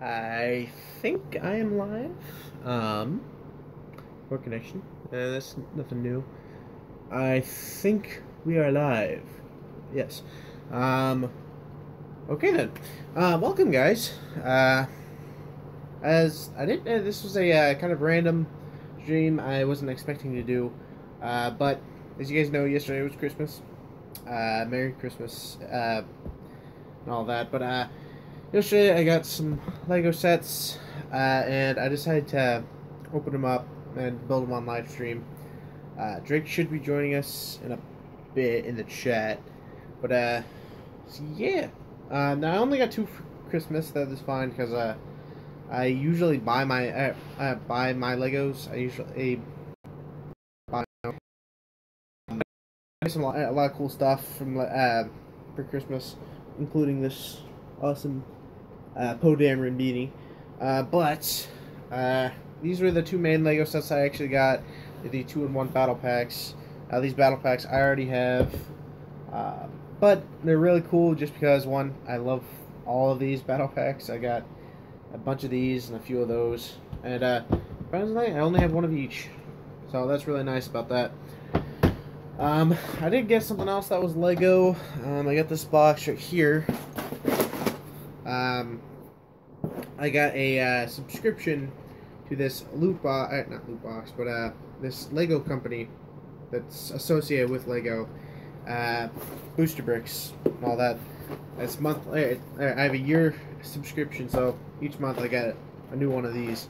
I think I am live. Poor connection. That's nothing new. I think we are live. Yes. Okay then. Welcome, guys. As I did, this was a kind of random stream I wasn't expecting to do. But as you guys know, yesterday was Christmas. Merry Christmas. And all that. But yesterday I got some Lego sets, and I decided to open them up and build them on live stream. Drake should be joining us in a bit in the chat, but so yeah. Now I only got two for Christmas. That is fine because I usually buy my Legos. I usually buy a lot of cool stuff from for Christmas, including this awesome Poe Dameron beanie. But these were the two main Lego sets I actually got. The 2-in-1 battle packs. These battle packs I already have, but they're really cool just because, one, I love all of these battle packs. I got a bunch of these and a few of those, and surprisingly, I only have one of each, so that's really nice about that. I did get something else that was Lego. I got this box right here. I got a subscription to this loot box, not loot box, but this Lego company that's associated with Lego, Booster Bricks and all that. It's monthly. I have a year subscription, so each month I get a new one of these,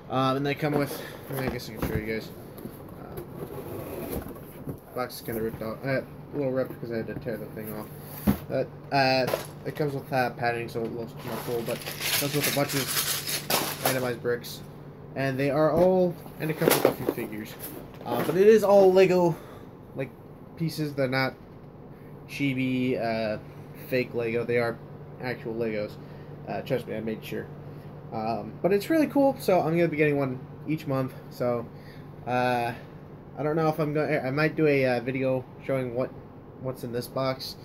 and they come with. I guess I can show you guys. Box is kind of ripped off. A little ripped because I had to tear the thing off. But it comes with padding, so it looks more cool. But it comes with a bunch of randomized bricks, and they are all, and it comes with a few figures. But it is all Lego, like, pieces. They're not chibi, fake Lego. They are actual Legos. Trust me, I made sure. But it's really cool. So I'm gonna be getting one each month. So I don't know if I'm going. I might do a video showing what's in this box,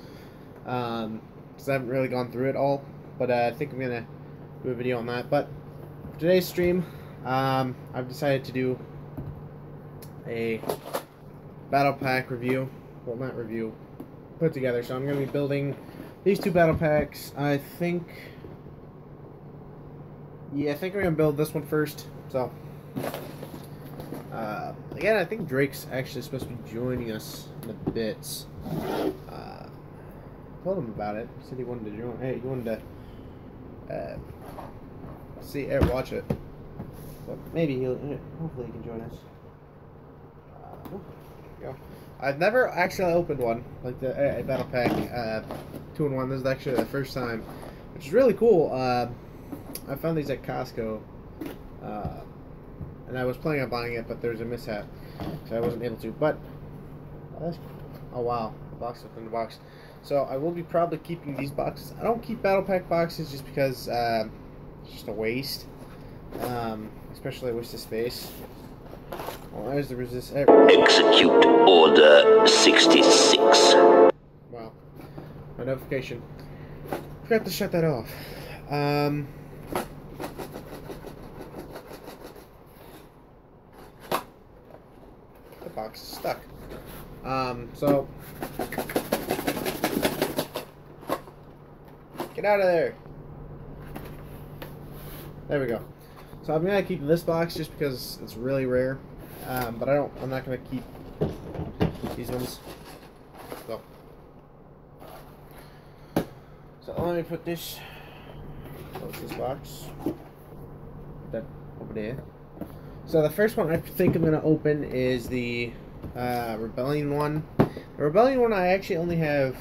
because I haven't really gone through it all. But I think I'm gonna do a video on that. But for today's stream, I've decided to do a battle pack review. Well, not review, put together. So I'm gonna be building these two battle packs. I think, yeah, I think we're gonna build this one first. So. Again, I think Drake's actually supposed to be joining us in a bit. Told him about it. He said he wanted to join. Hey, he wanted to watch it. So maybe hopefully he can join us. There we go. I've never actually opened one, like the battle pack 2-in-1. This is actually the first time, which is really cool. I found these at Costco. And I was planning on buying it, but there was a mishap, so I wasn't able to. But oh wow, the box within the box. So I will be probably keeping these boxes. I don't keep battle pack boxes just because it's just a waste, especially a waste of space. Oh, there's the resist. Execute Order 66. Wow, a notification. Forgot to shut that off. Box is stuck. So get out of there. There we go. So I'm gonna keep this box just because it's really rare. But I'm not gonna keep these ones. So let me put this. Close this box. Put that over there. So the first one I think I'm going to open is the Rebellion one. The Rebellion one I actually only have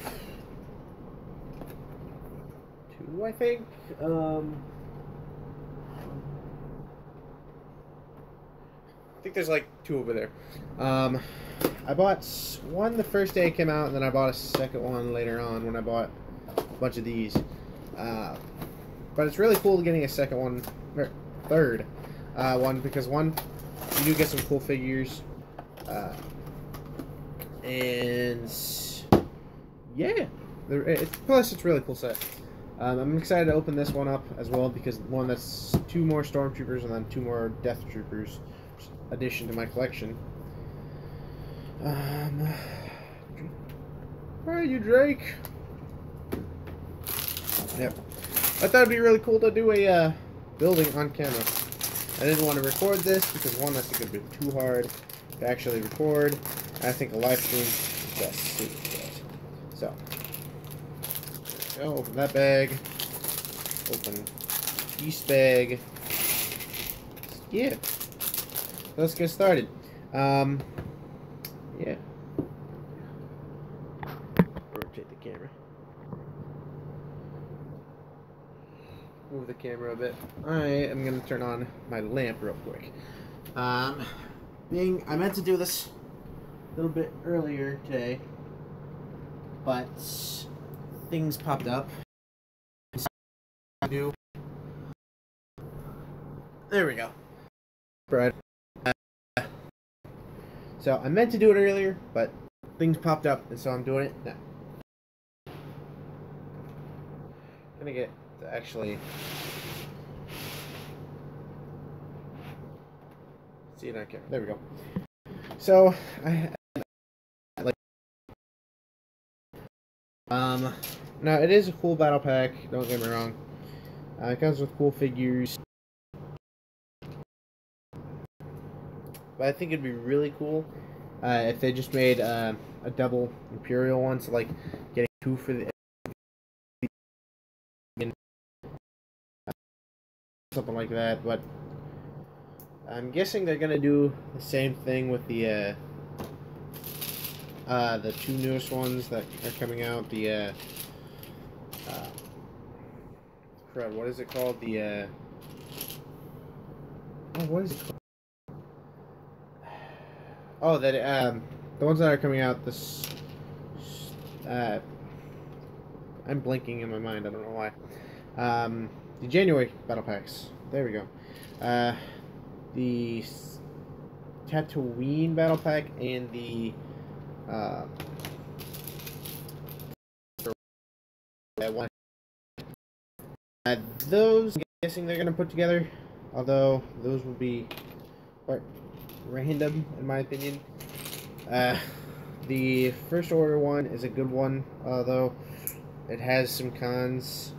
two, I think. I think there's like two over there. I bought one the first day it came out, and then I bought a second one later on when I bought a bunch of these. But it's really cool getting a second one, or third one, because one, you do get some cool figures, and yeah, plus it's a really cool set. I'm excited to open this one up as well because one that's 2 more Stormtroopers and then 2 more Death Troopers addition to my collection. Where are you, Drake? Yep. I thought it'd be really cool to do a building on camera. I didn't want to record this because one, I think it'd be too hard to actually record. I think a live stream is best suited for it. So, open that bag. Open East bag. Yeah. Let's get started. Yeah. Rotate the camera. Move the camera a bit. I am gonna turn on my lamp real quick. I meant to do this a little bit earlier today, but things popped up. There we go. Right. So I meant to do it earlier, but things popped up, and so I'm doing it now. I'm gonna get to actually see it on camera. There we go. So now it is a cool battle pack. Don't get me wrong. It comes with cool figures. But I think it'd be really cool if they just made a double Imperial one, so like getting 2 for the something like that. But I'm guessing they're gonna do the same thing with the 2 newest ones that are coming out. The crud, what is it called? The what is it called? Oh, that the ones that are coming out this. I'm blinking in my mind. I don't know why. The January battle packs. There we go. The Tatooine battle pack and the one. Those I'm guessing they're gonna put together, although those will be quite random in my opinion. The First Order one is a good one, although it has some cons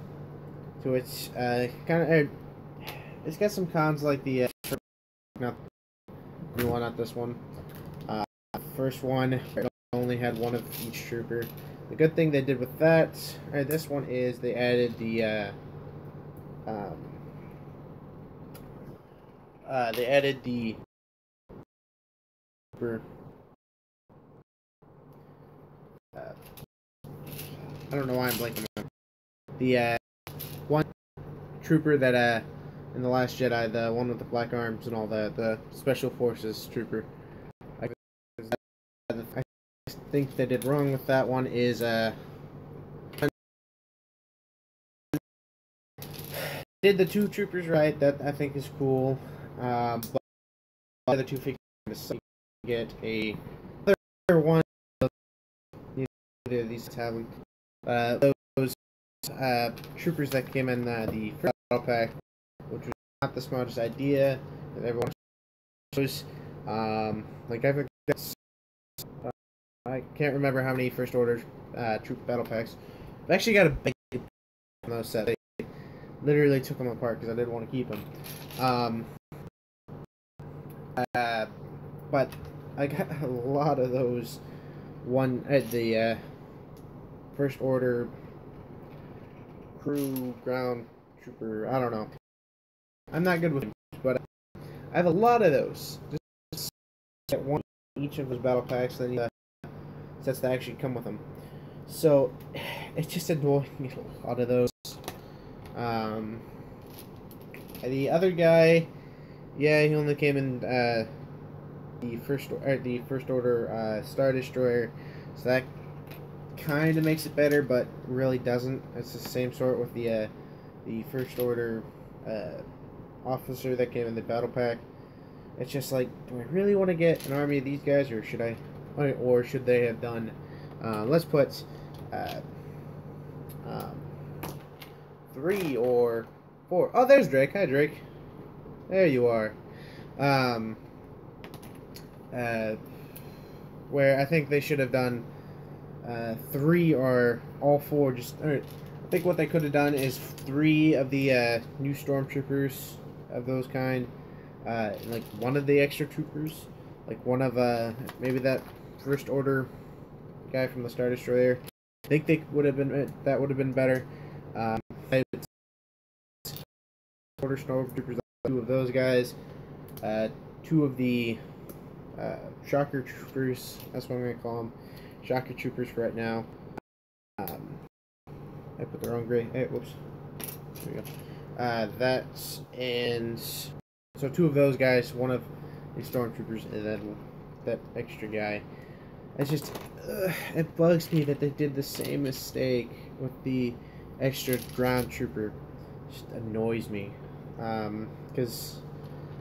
to it. It's got some cons like the not the one, not this one. First one only had 1 of each trooper. The good thing they did with that, this one, is they added the I don't know why I'm blanking on the one trooper that in The Last Jedi, the one with the black arms and all that, the Special Forces trooper. I think they did wrong with that one is did the 2 troopers right. That I think is cool. But the other 2 figures get a other one. Neither of these have them. Those troopers that came in the first battle pack, which was not the smartest idea that everyone chose. Like I can't remember how many First Order troop battle packs. I've actually got a big one of those set. They literally took them apart because I didn't want to keep them. But I got a lot of those. One at the First Order crew ground trooper. I don't know. I'm not good with them, but I have a lot of those. Just get one each of those battle packs, then the sets that actually come with them. So it's just annoying me, a lot of those. The other guy, yeah, he only came in the First Order Star Destroyer, so that kind of makes it better, but really doesn't. It's the same sort with the First Order officer that came in the battle pack. It's just like, do I really want to get an army of these guys, or should I, or should they have done? Let's put 3 or 4. Oh, there's Drake. Hi, Drake. There you are. Where I think they should have done 3 or all 4. I think what they could have done is 3 of the new stormtroopers of those kind, like one of the extra troopers, like one of maybe that First Order guy from the Star Destroyer. I think they would have been that would have been better. Order stormtroopers, 2 of those guys, 2 of the Shocker Troopers. That's what I'm gonna call them, Shocker Troopers for right now. I put the wrong gray. Hey, whoops. There we go. That's and so 2 of those guys, 1 of the stormtroopers, and then that extra guy. It's just it bugs me that they did the same mistake with the extra ground trooper. It just annoys me, because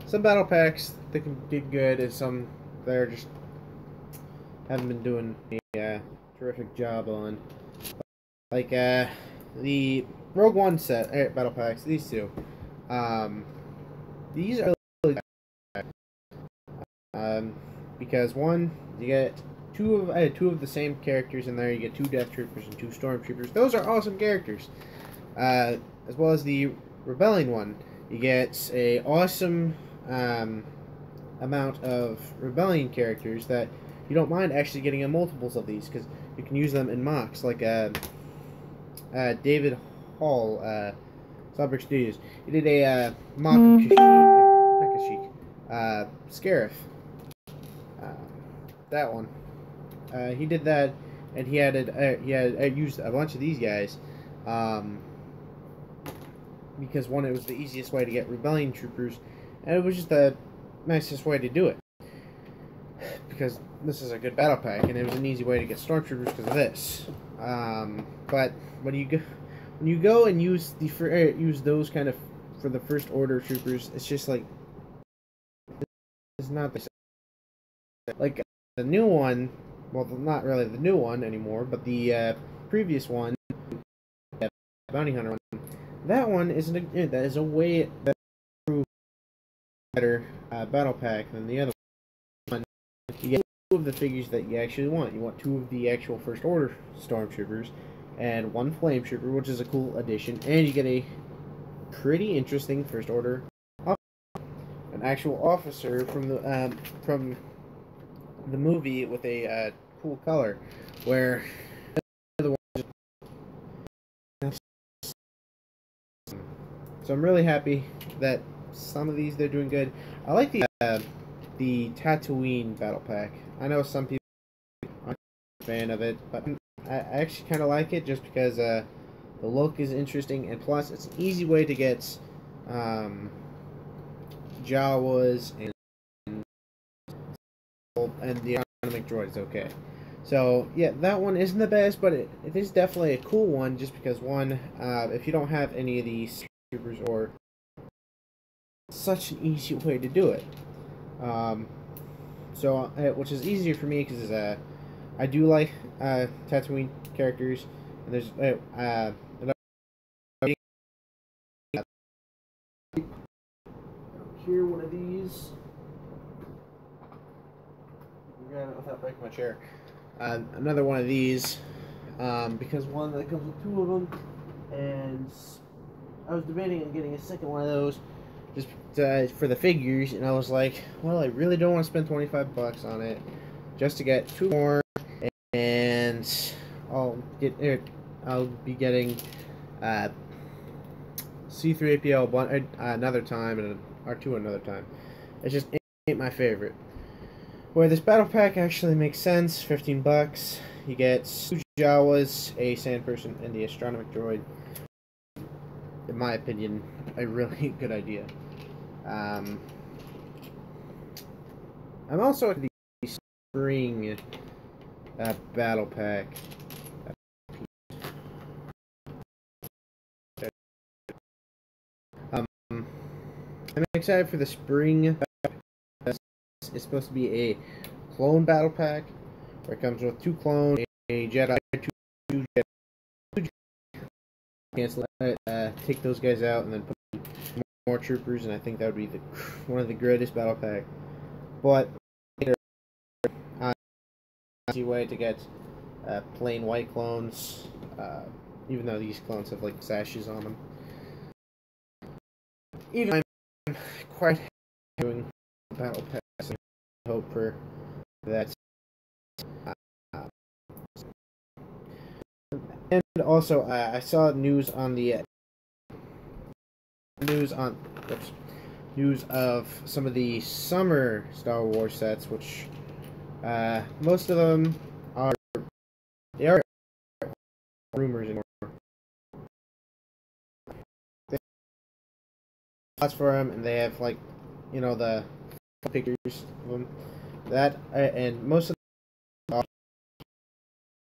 some battle packs they can get good, and some they're just haven't been doing a terrific job on. Like the Rogue One set battle packs. These 2, these are really bad. Because 1, you get two of the same characters in there. You get 2 Death Troopers and 2 Stormtroopers. Those are awesome characters. As well as the Rebellion one, you get a awesome amount of Rebellion characters that you don't mind actually getting in multiples of these, because you can use them in mocks, like David Hall, Slumber Studios. He did a mock Scarif. That one. He did that, and he used a bunch of these guys, because 1, it was the easiest way to get Rebellion troopers, and it was just the nicest way to do it, because this is a good battle pack, and it was an easy way to get stormtroopers because of this. But when you go and use those kind of for the First Order troopers, it's just like it's not the same. Like the new one, well, not really the new one anymore, but the previous one, Bounty Hunter one. That one that is a way better battle pack than the other one. You get 2 of the figures that you actually want. You want 2 of the actual First Order stormtroopers and 1 flame trooper, which is a cool addition, and you get a pretty interesting First Order officer, an actual officer from the movie with a cool color, where so I'm really happy that some of these they're doing good. I like the Tatooine battle pack. I know some people aren't a fan of it, but I actually kind of like it just because the look is interesting, and plus it's an easy way to get Jawas and the economic droids. Okay, so yeah, that one isn't the best, but it is definitely a cool one, just because 1, if you don't have any of these troopers, or such an easy way to do it. Which is easier for me because I do like Tatooine characters, and there's here one of these. Without breaking my chair. Another one of these, because 1 that comes with 2 of them, and I was debating on getting a second one of those just for the figures, and I was like, well, I really don't want to spend $25 on it just to get 2 more, and I'll be getting C-3PO another time, and R2 another time. It just ain't my favorite. Where this battle pack actually makes sense, $15. You get 2 Jawas, a Sand Person, and the Astronomic Droid. In my opinion, a really good idea. I'm also at the Spring battle pack. I'm excited for the Spring. It's supposed to be a clone battle pack, where it comes with 2 clones, a Jedi, 2 Jedi, cancel it, take those guys out, and then put more troopers, and I think that would be one of the greatest battle pack. But easy way to get plain white clones, even though these clones have like sashes on them. Even I'm quite doing battle pass and hope for that. And also, I saw news on the news of some of the summer Star Wars sets, which most of them are rumors anymore. They have lots for them, and they have like the pictures of them. That and most of them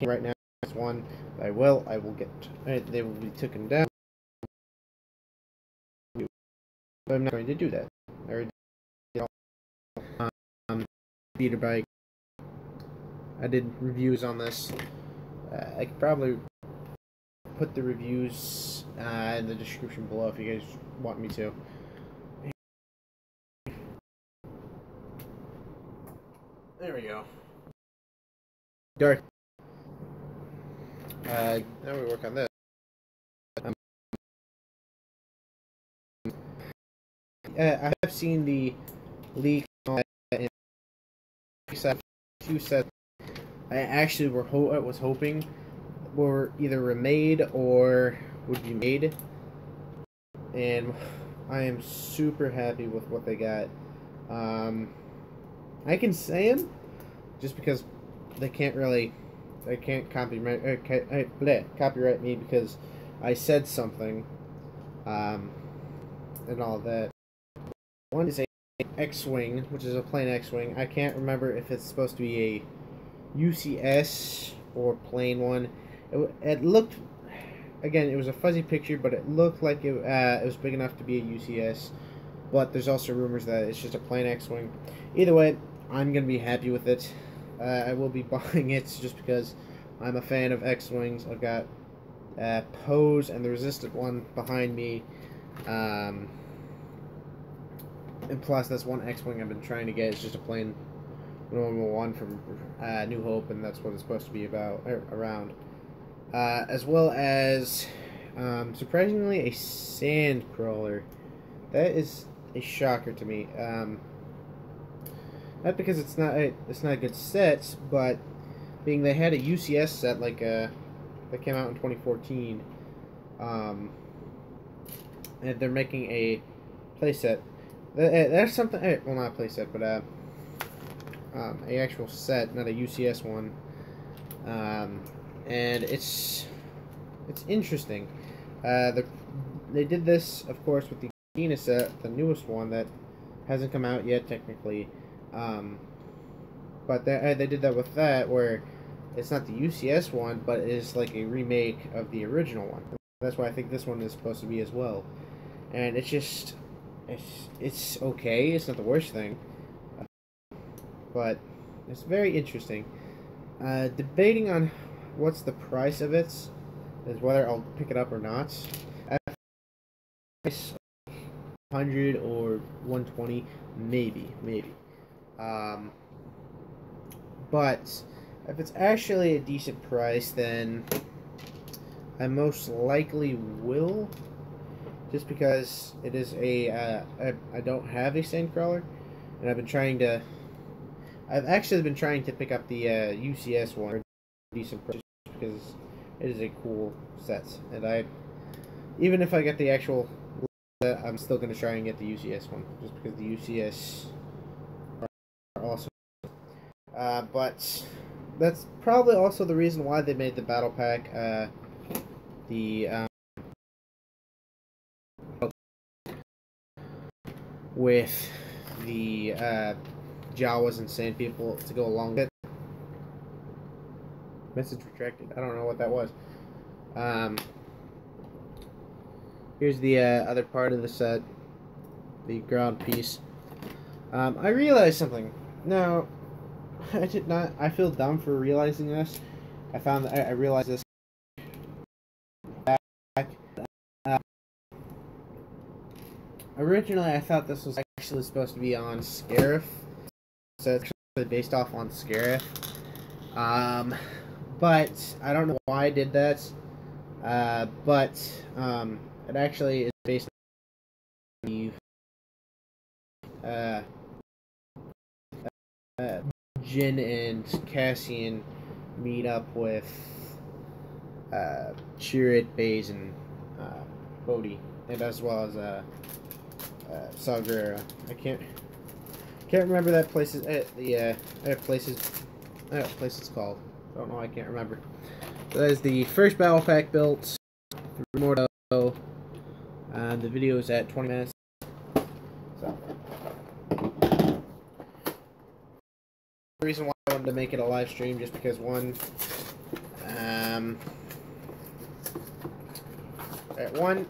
right now is one that I will get. They will be taken down. But I'm not going to do that. I already Peter Bike. I did reviews on this. I could probably put the reviews in the description below if you guys want me to. There we go. Dark. Now we work on this. I have seen the leak in two sets. I actually was hoping were either remade or would be made, and I am super happy with what they got. I can say them just because they can't copyright me because I said something, and all that. One is a X-Wing, which is a plain X-Wing. I can't remember if it's supposed to be a UCS or plain one. It looked, again, it was a fuzzy picture, but it looked like it was big enough to be a UCS. But there's also rumors that it's just a plain X-Wing. Either way, I'm going to be happy with it. I will be buying it just because I'm a fan of X-Wings. I've got Pose and the Resistant one behind me. And plus, that's one X-Wing I've been trying to get. It's just a plain normal one from New Hope, and that's what it's supposed to be around. As well as, surprisingly, a Sandcrawler. That is a shocker to me. Not because it's not a good set, but being they had a UCS set like that came out in 2014, and they're making a playset. That's something. Well, not a playset, but a actual set, not a UCS one. And it's interesting. They did this, of course, with the Gina set, the newest one that hasn't come out yet technically. But they did that with that, where it's not the UCS one, but it is like a remake of the original one. That's why I think this one is supposed to be as well. And it's just, it's okay. It's not the worst thing, but it's very interesting. Debating on what's the price of it is whether I'll pick it up or not. At 100 or 120, maybe. But if it's actually a decent price, then I most likely will, just because it is I don't have a Sandcrawler, and I've actually been trying to pick up the UCS one for decent price, because it is a cool set, and even if I get the actual set, I'm still going to try and get the UCS one, just because the UCS are awesome. But that's probably also the reason why they made the battle pack with the Jawas and Sand People to go along with it. Message retracted. I don't know what that was. Here's the other part of the set, the ground piece. I realized something. Now, I did not. I feel dumb for realizing this. I realized this back Originally I thought this was actually supposed to be on Scarif, so it's actually based off on Scarif. But I don't know why I did that. But it actually is based on the Jin and Cassian meet up with Chirrut, Baze, and Bodhi, and as well as Saw Gerrera. I can't remember that place's place it's called. I don't know. I can't remember. So that is the first battle pack built through Mordo. The video is at 20 minutes. So the reason why I wanted to make it a live stream, just because one,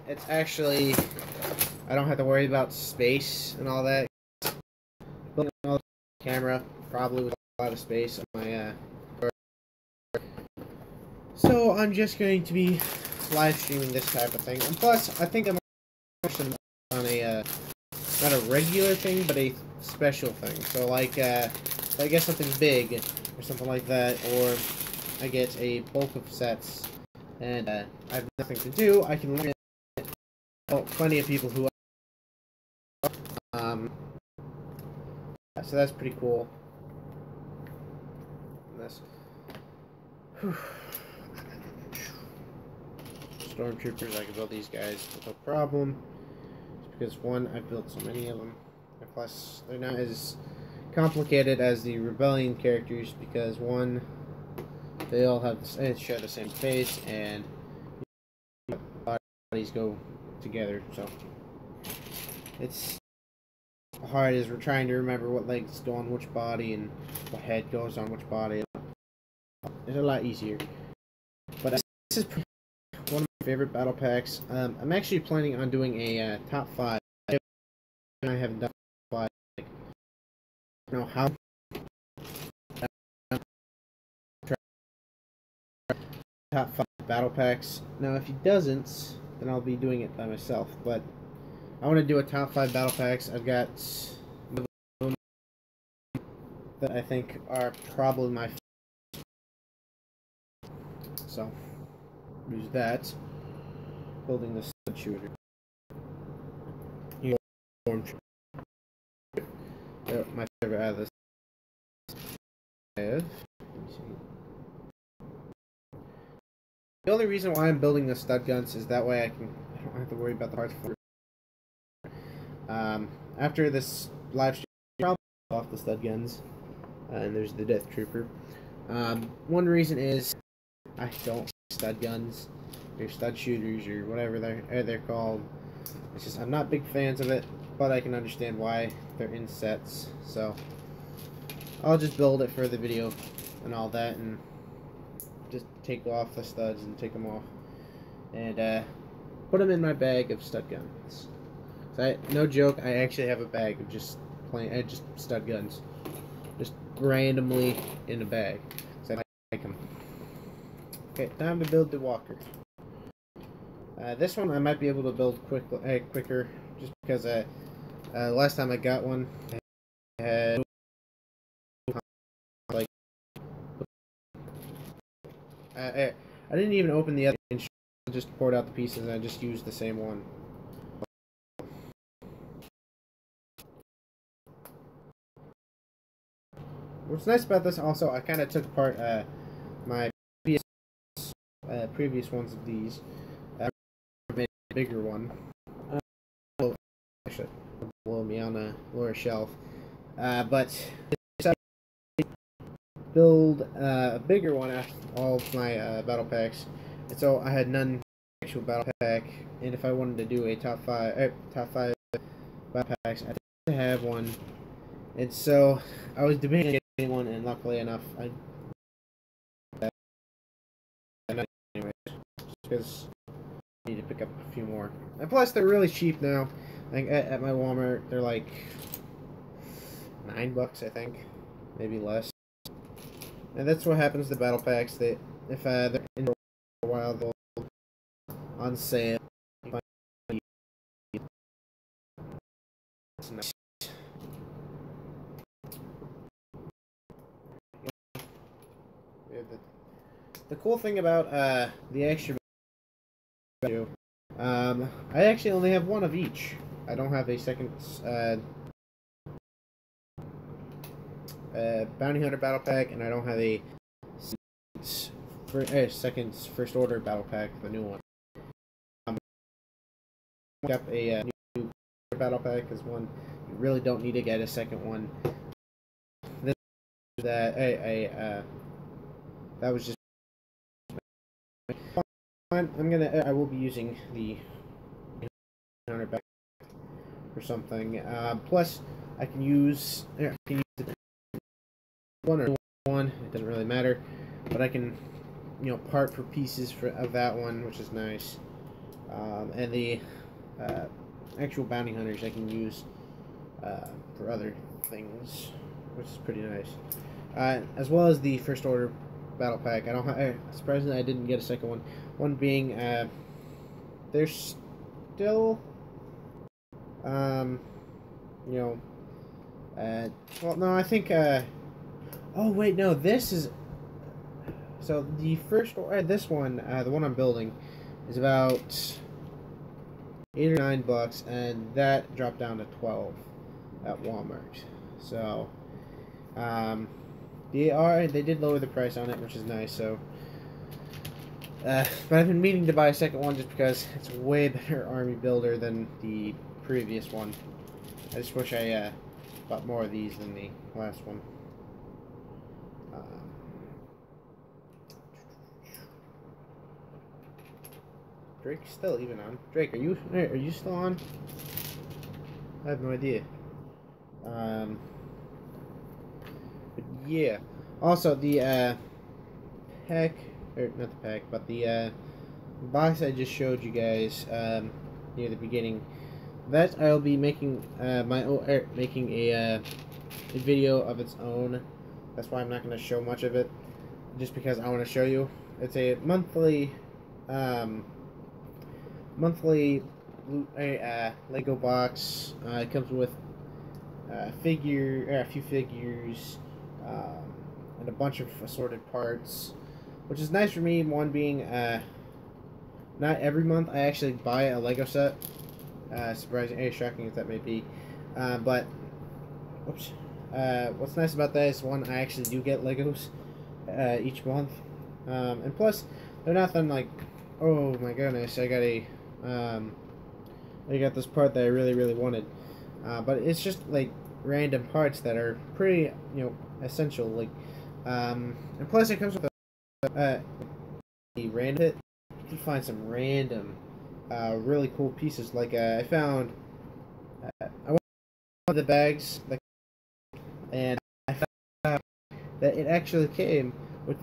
it's actually, I don't have to worry about space and all that. Building all the camera probably with a lot of space on my so I'm just going to be live streaming this type of thing. And plus, I think I'm on a not a regular thing, but a special thing. So like I get something big or something like that, or I get a bulk of sets and I have nothing to do, I can look at plenty of people who so that's pretty cool. This Stormtroopers, I can build these guys with no problem. Just because one, I've built so many of them, and plus they're not as complicated as the Rebellion characters, because one, they all have share the same face and bodies go together, so it's hard as we're trying to remember what legs go on which body and what head goes on which body. It's a lot easier. But this is one of my favorite battle packs. I'm actually planning on doing a top 5. I haven't done top 5. I don't know how. Top 5 battle packs. Now, if he doesn't, then I'll be doing it by myself. But I want to do a top 5 battle packs. I've got that I think are probably my favorite. So, use that. Building the stud shooter. My favorite out of this. Let me see. The only reason why I'm building the stud guns is that way I don't have to worry about the parts for. After this live stream, I'll probably off the stud guns, and there's the Death Trooper. One reason is I don't like stud guns, or stud shooters, or whatever they're called. It's just I'm not big fans of it, but I can understand why they're in sets. So I'll just build it for the video and all that, and just take off the studs and take them off, and put them in my bag of stud guns. So no joke, I actually have a bag of just stud guns, just randomly in a bag. So I like them. Okay, time to build the walker. This one I might be able to build quicker, just because last time I got one, I had like I didn't even open the other. I just poured out the pieces and I just used the same one. What's nice about this also, I kind of took apart my previous ones of these. Made a bigger one. Actually, below me on a lower shelf. But I build a bigger one after all of my battle packs, and so I had none actual battle pack. And if I wanted to do a top five battle packs, I had to have one. And so I was debating on getting one, and luckily enough, I anyways, because I need to pick up a few more. And plus, they're really cheap now. I think at my Walmart, they're like $9, I think, maybe less. And that's what happens to battle packs. If they're in for a while, they'll on sale. That's nice. The cool thing about the extra value, I actually only have one of each. I don't have a second bounty hunter battle pack, and I don't have a second first order battle pack, the new one. Got a new battle pack as one. You really don't need to get a second one. That that was just. I will be using the hunter back or something. Plus, I can use the one or one. It doesn't really matter, but I can, part for pieces of that one, which is nice. And the actual bounty hunters I can use for other things, which is pretty nice. As well as the first order battle pack. I don't have. Surprisingly, I didn't get a second one. One being, there's still, well, no, I think. Oh wait, no. This is. So the first, this one, the one I'm building, is about $8 or $9, and that dropped down to 12 at Walmart. So, they did lower the price on it, which is nice. So, but I've been meaning to buy a second one just because it's a way better army builder than the previous one. I just wish I bought more of these than the last one. Drake's still even on. Drake, are you still on? I have no idea. But yeah. Also, the pack, or not the pack, but the box I just showed you guys near the beginning. That I'll be making making a video of its own. That's why I'm not going to show much of it, just because I want to show you. It's a monthly Lego box. It comes with a few figures, and a bunch of assorted parts, which is nice for me. One being, not every month I actually buy a Lego set. Surprising, shocking as that may be, but whoops. What's nice about that is, one, I actually do get Legos each month, and plus they're nothing like, oh my goodness, I got this part that I really wanted, but it's just like random parts that are pretty, essential, like, and plus it comes with a random hit. You can find some random really cool pieces. Like, I found I went to the bags, like, and I found that it actually came with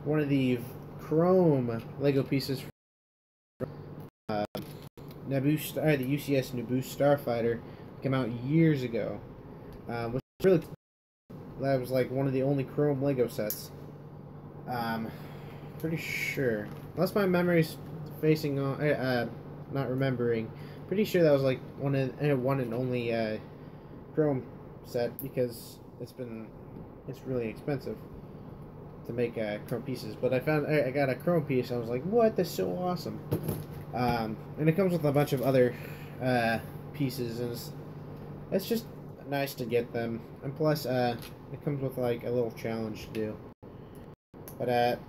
one of the chrome Lego pieces from Naboo the UCS Naboo Starfighter. Came out years ago, which really, that was like one of the only chrome Lego sets. Pretty sure, unless my memory's facing on, not remembering. Pretty sure that was like one and only chrome set, because it's really expensive to make chrome pieces. But I got a chrome piece. And I was like, what? That's so awesome. And it comes with a bunch of other pieces, and it's just nice to get them. And plus, it comes with like a little challenge to do. But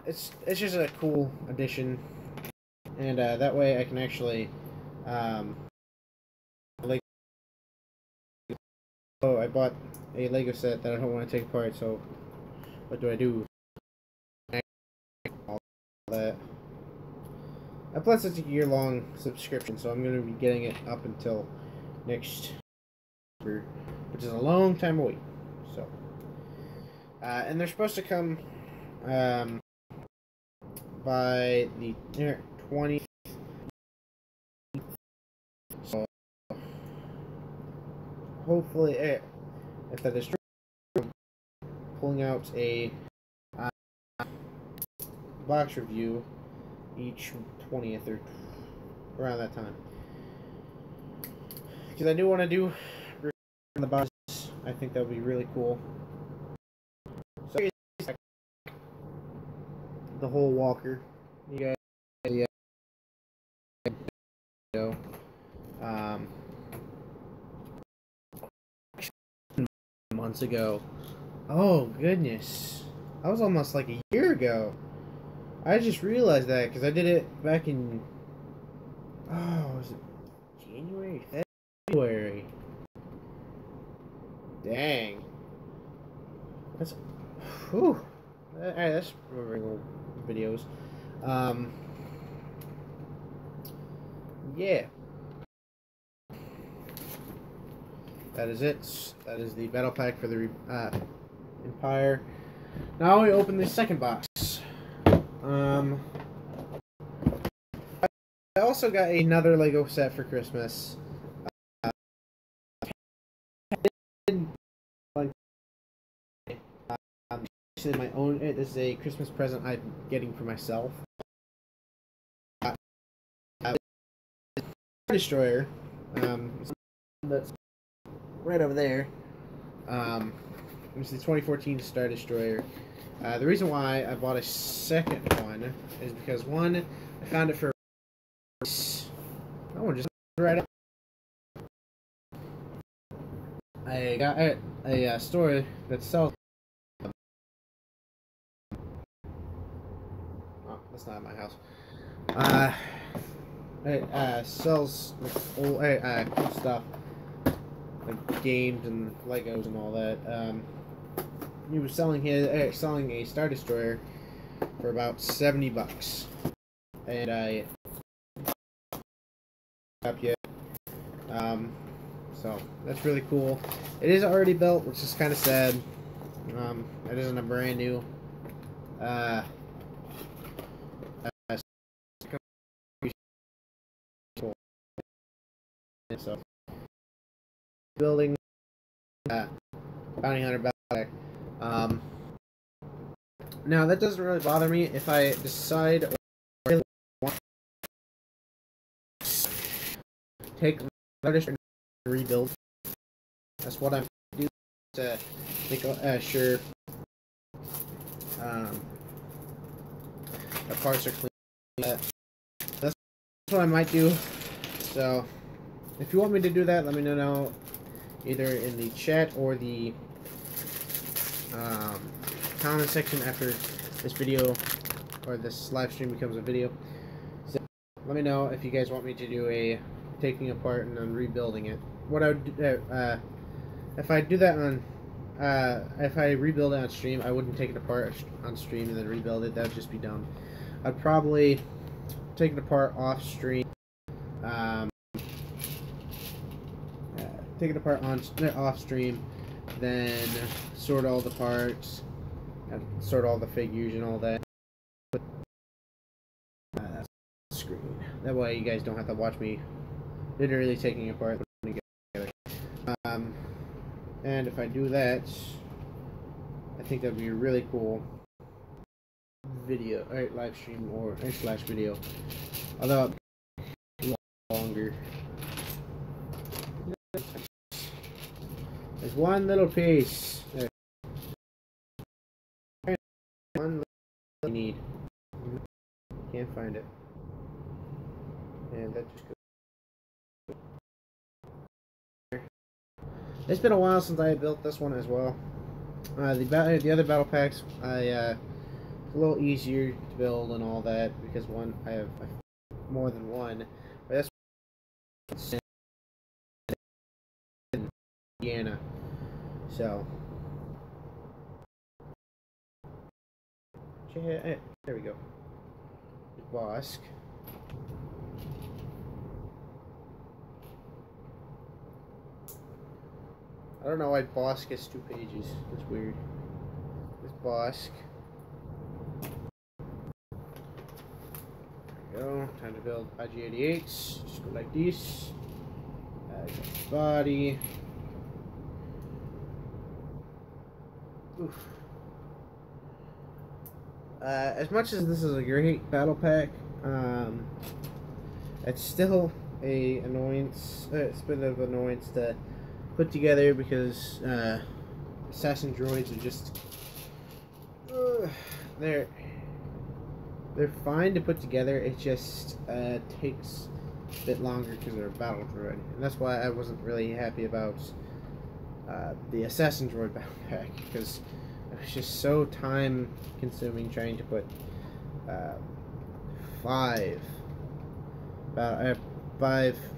it's just a cool addition, and that way I can actually like. Oh, I bought a Lego set that I don't want to take apart. So what do? All that. And plus, it's a year-long subscription, so I'm going to be getting it up until next year, which is a long time away. So, and they're supposed to come by the 20th. So, hopefully, if that is true, pulling out a box review each 20th or around that time. because I do want to do the box. I think that would be really cool. So the whole walker, you guys, yeah, months ago. Oh goodness, that was almost like a year ago. I just realized that because I did it back in, oh, was it January, February? Dang. That's, whew. Alright, that's remembering old videos. Yeah. That is it. That is the battle pack for the Empire. Now we open the second box. I also got another Lego set for Christmas. Actually, my own. This is a Christmas present I'm getting for myself. Destroyer. That's right over there. It's the 2014 Star Destroyer. The reason why I bought a second one is because one, I found it for. Oh, just right up. I got at a store that sells. Oh, that's not my house. It sells like old cool stuff, like games and Legos and all that. He was selling a Star Destroyer for about $70, and I up yet. So that's really cool. It is already built, which is kind of sad. It isn't a brand new. So building bounty hunter back. Now that doesn't really bother me if I decide or really want to take another and rebuild. That's what I'm doing to make sure the parts are clean. That's what I might do. So if you want me to do that, let me know either in the chat or the comment section after this video or this live stream becomes a video. So let me know if you guys want me to do a taking apart and then rebuilding it. What I would do, if I do that on if I rebuild it on stream, I wouldn't take it apart on stream and then rebuild it. That would just be dumb. I'd probably take it apart off stream. Take it apart off stream, then sort all the parts, sort all the figures and all that. Screen. That way you guys don't have to watch me literally taking apart together. And if I do that, I think that'd be a really cool video, live stream or slash video. Although longer. There's one little piece. There. One little need. Can't find it. And that just goes. It's been a while since I built this one as well. The other battle packs, it's a little easier to build and all that because one I have more than one. But that's Indiana. So there we go. Bosk. I don't know why Bosk gets 2 pages. That's weird. This Bosk. There we go. Time to build IG-88s. Just go like this. Body. Oof. As much as this is a great battle pack, it's still a annoyance. It's a bit of annoyance to put together because assassin droids are just they're fine to put together. It just takes a bit longer because they're a battle droid, and that's why I wasn't really happy about the assassin droid battle pack, because it was just so time consuming trying to put five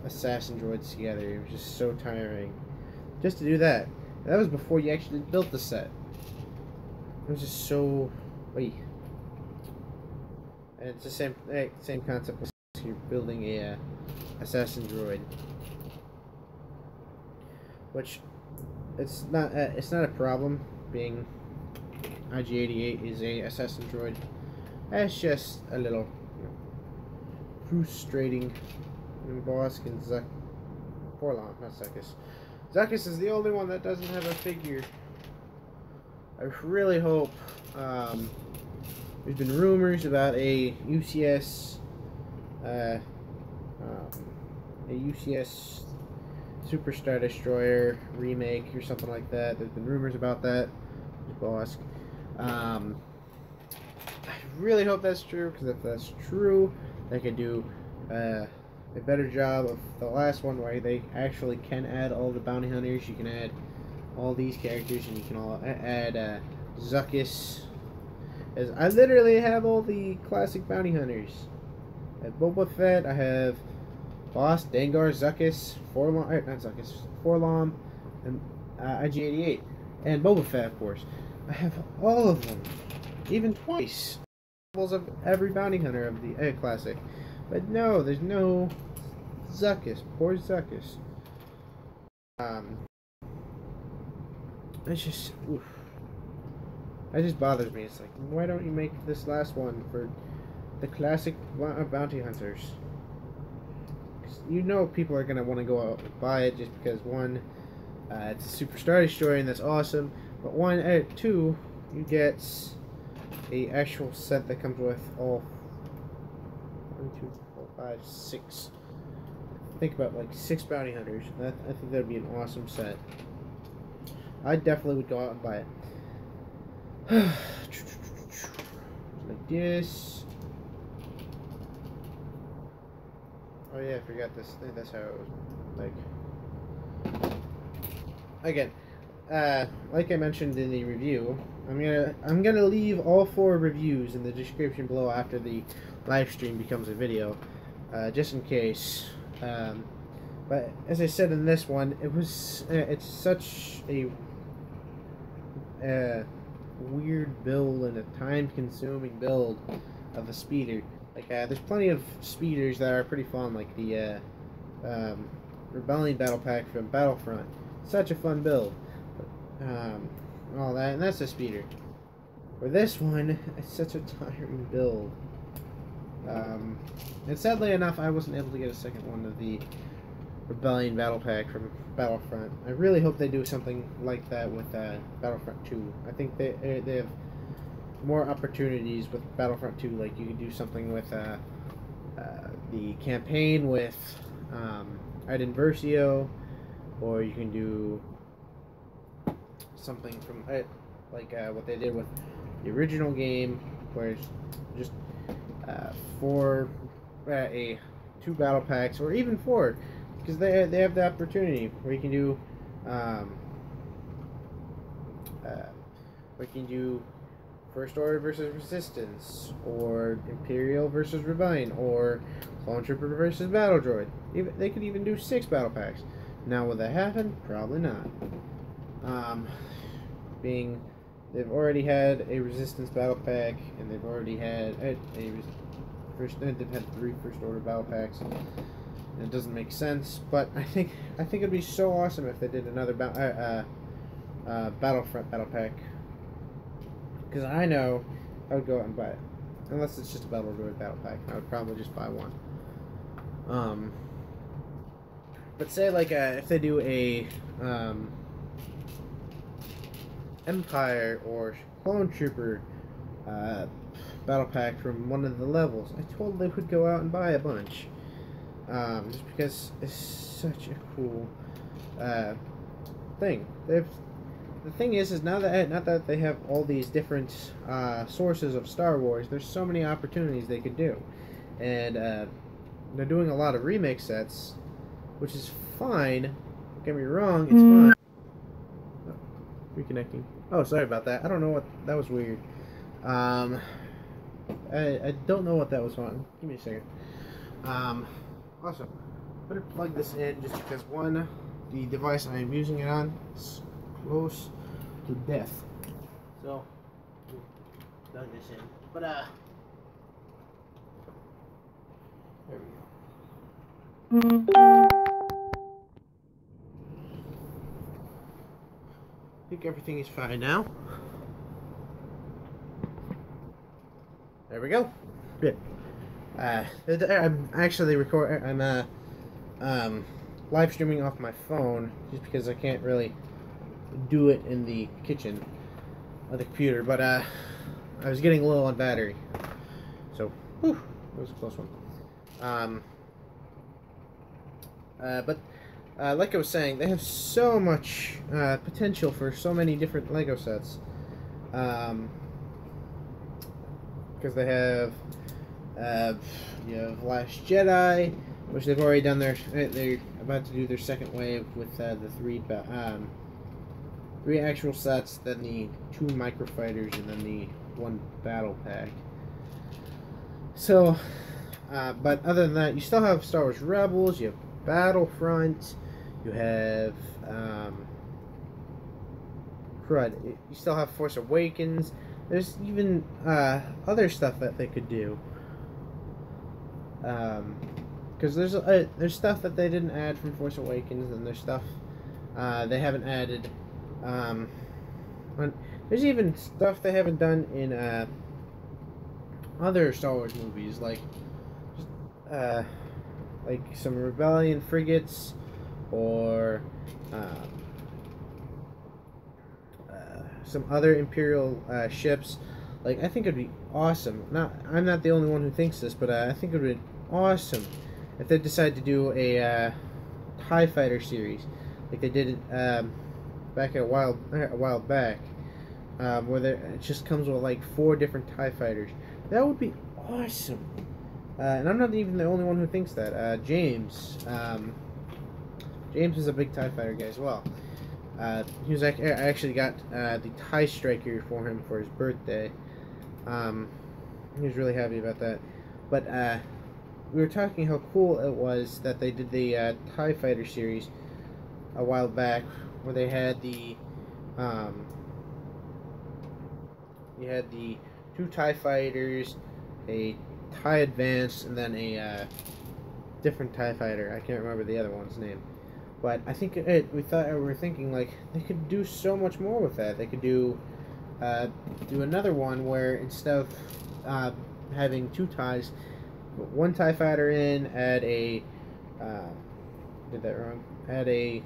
assassin droids together. It was just so tiring just to do that. And that was before you actually built the set. It was just so wait. And it's the same concept as you're building a assassin droid, which it's not a problem being IG-88 is a assassin droid. It's just a little frustrating. And Bosk and Forlom, not Zuckuss. Zuckuss is the only one that doesn't have a figure. I really hope. There's been rumors about a UCS Superstar Destroyer remake or something like that. There's been rumors about that. Bosk. I really hope that's true, because if that's true, they could do a better job of the last one, where they actually can add all the bounty hunters. You can add all these characters, and you can all add Zuckuss. As I literally have all the classic bounty hunters. I have Boba Fett, I have Boss, Dengar, Zuckuss, Forlom, and IG-88, and Boba Fett, of course. I have all of them, even twice. Levels of every bounty hunter of the classic, but no, there's no Zuckuss. Poor Zuckuss. It's just, oof. It just bothers me. It's like, why don't you make this last one for the classic bounty hunters? 'Cause you know people are going to want to go out and buy it just because, one, it's a Superstar Destroyer and that's awesome, but two, you get a actual set that comes with all 6. Think about like 6 bounty hunters. I think that'd be an awesome set. I definitely would go out and buy it. Like this. Oh yeah, I forgot this. I think that's how it was. Like, again, like I mentioned in the review, I'm gonna leave all 4 reviews in the description below after the live stream becomes a video, just in case. But as I said in this one, it's such a weird build and a time-consuming build of a speeder. Like, there's plenty of speeders that are pretty fun, like the Rebellion Battle Pack from Battlefront. Such a fun build. All that, and that's a speeder. For this one, it's such a tiring build. And sadly enough, I wasn't able to get a second one of the Rebellion Battle Pack from Battlefront. I really hope they do something like that with Battlefront 2. I think they have more opportunities with Battlefront 2. Like, you can do something with the campaign with Iden Versio, or you can do something from like what they did with the original game, where it's just 2 battle packs, or even 4. Because they have the opportunity where you can do First Order versus Resistance, or Imperial versus Rebellion, or Clone Trooper versus Battle Droid. They could even do 6 battle packs. Now, will that happen? Probably not. Being they've already had a Resistance battle pack, and they've already had they've had 3 First Order battle packs. It doesn't make sense, but I think it'd be so awesome if they did another Battlefront battle pack. Because I know I would go out and buy it, unless it's just a Battle Droid battle pack. I would probably just buy one. But say like if they do a Empire or Clone Trooper battle pack from one of the levels, I totally would go out and buy a bunch. just because it's such a cool thing. The thing is now that not that they have all these different sources of Star Wars, there's so many opportunities they could do, and they're doing a lot of remake sets, which is fine. Don't get me wrong, it's fine. Oh, reconnecting. Oh, sorry about that. I don't know what that was weird. I don't know what that was on. Give me a second. Also, better plug this in just because one, the device I am using it on is close to death. So, plug this in. But there we go. I think everything is fine now. There we go. Good. I'm actually I'm live streaming off my phone just because I can't really do it in the kitchen of the computer, but I was getting low on battery, so whew, that was a close one. But like I was saying, they have so much potential for so many different Lego sets. Because they have you have Last Jedi, which they've already done they're about to do their second wave with the three actual sets, then the 2 microfighters, and then the 1 battle pack. So, but other than that, you still have Star Wars Rebels, you have Battlefront, you have you still have Force Awakens. There's even other stuff that they could do. Because there's stuff that they didn't add from Force Awakens, and there's stuff they haven't added. There's even stuff they haven't done in other Star Wars movies, like some Rebellion frigates, or some other Imperial ships. Like, I think it'd be awesome. I'm not the only one who thinks this, but I think it would be awesome if they decide to do a TIE Fighter series, like they did back a while back, where it just comes with like 4 different TIE Fighters. That would be awesome. And I'm not even the only one who thinks that. James is a big TIE Fighter guy as well. I actually got the TIE Striker for him for his birthday. He was really happy about that. But we were talking how cool it was that they did the TIE Fighter series a while back, where they had the you had the 2 TIE Fighters, a TIE Advanced, and then a different TIE Fighter. I can't remember the other one's name. But I think we were thinking like they could do so much more with that. They could do another one where instead of having 2 TIEs, 1 TIE Fighter in, add a did that wrong. Add a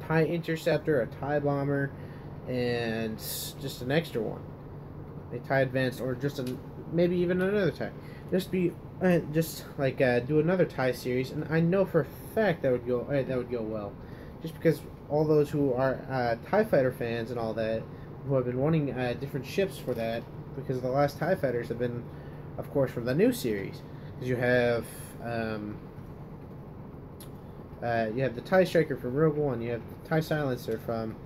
TIE Interceptor, a TIE Bomber, and just an extra one, a TIE Advanced, or just maybe even another TIE. Do another TIE series, and I know for a fact that would go well, just because all those who are TIE Fighter fans and all that, who have been wanting different ships for that, because the last TIE Fighters have been, of course, from the new series, because you have the TIE Striker from Rogue One, you have the TIE Silencer from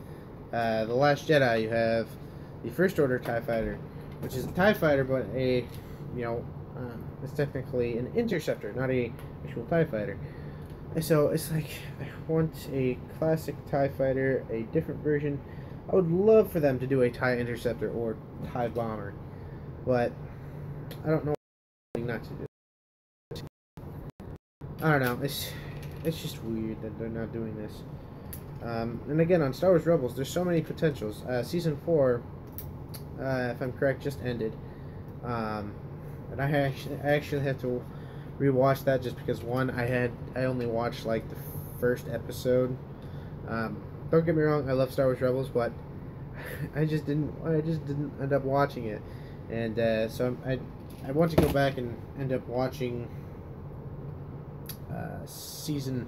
The Last Jedi, you have the First Order TIE Fighter, which is a TIE Fighter, but it's technically an interceptor, not a actual TIE Fighter. And so it's like, I want a classic TIE Fighter, a different version. I would love for them to do a TIE Interceptor or TIE Bomber, but I don't know what not to do. I don't know. It's just weird that they're not doing this. And again, on Star Wars Rebels, there's so many potentials. Season 4, if I'm correct, just ended. And I actually had to rewatch that just because, one, I only watched like the first episode. Don't get me wrong, I love Star Wars Rebels, but I just didn't end up watching it. and so I want to go back and end up watching season,